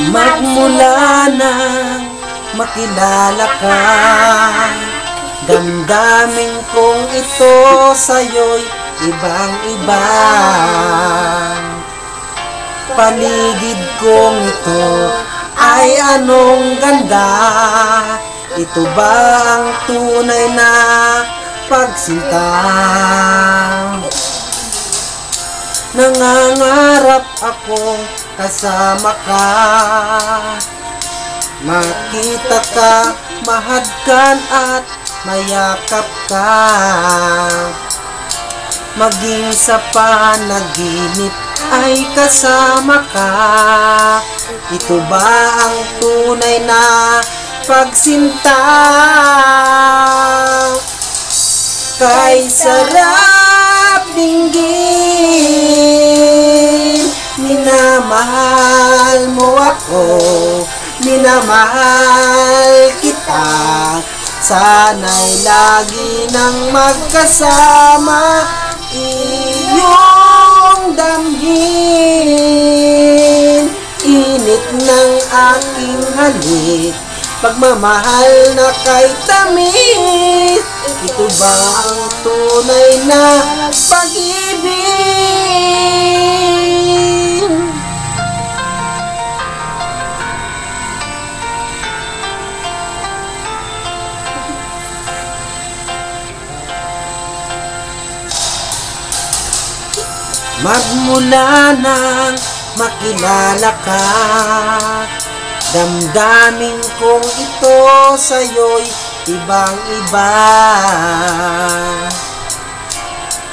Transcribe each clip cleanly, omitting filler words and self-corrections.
Magmula nang makilala ka, damdamin kong ito sa'yo'y ibang-iba. Paligid kong ito ay anong ganda. Ito ba ang tunay na pagsinta? Nangangarap akong kasama ka, makita ka, mahadkan at mayakap ka, maging sa panaginip ay kasama ka. Ito ba ang tunay na pagsinta? Kay sarap dinggin, minamahal mo ako, minamahal kita. Sana'y lagi nang magkasama, iyong damhin. Init ng aking halik, pagmamahal na kay tamis. Ito ba ang tunay na pag-ibig? Magmula nang makilala ka, damdamin kong ito sa'yo'y ibang-iba.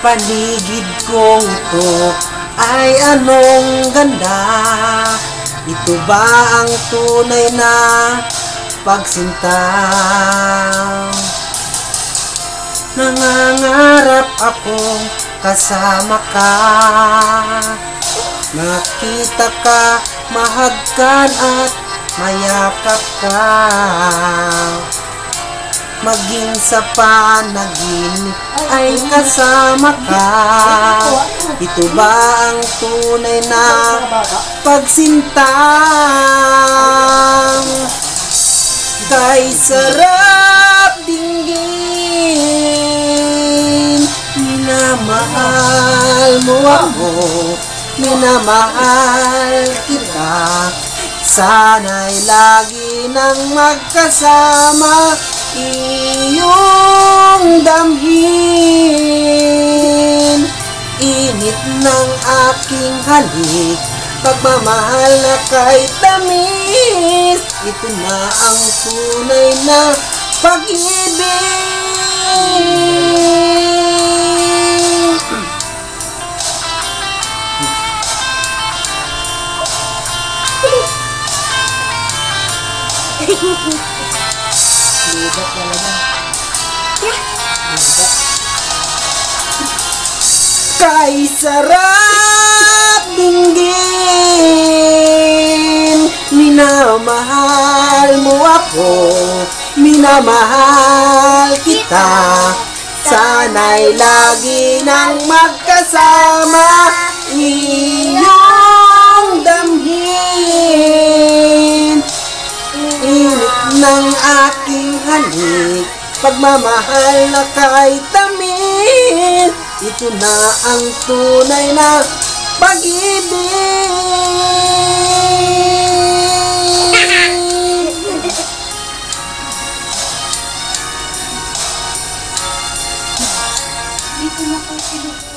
Paligid kong ito ay anong ganda. Ito ba ang tunay na pagsinta? Nangangarap akong kasama ka, makita ka, mahagkan at mayakap ka, maging sa panaginip ay kasama ka. Ito ba ang tunay na pagsinta? Kay sarap dinggin, minamahal mo ako, minamahal kita. Sana'y lagi nang magkasama, iyong damhin. Init ng aking halik, pagmamahal na kay tamis. Ito na ang tunay na pag-ibig. Libat talaga. Libat. Kay sarap dinggin, minamahal mo ako, minamahal kita. Sana'y lagi nang magkasama, iyong damhin. Init ng aking halik, pagmamahal na kay tamis. Ito na ang tunay na pag-ibig. Dito na po sila.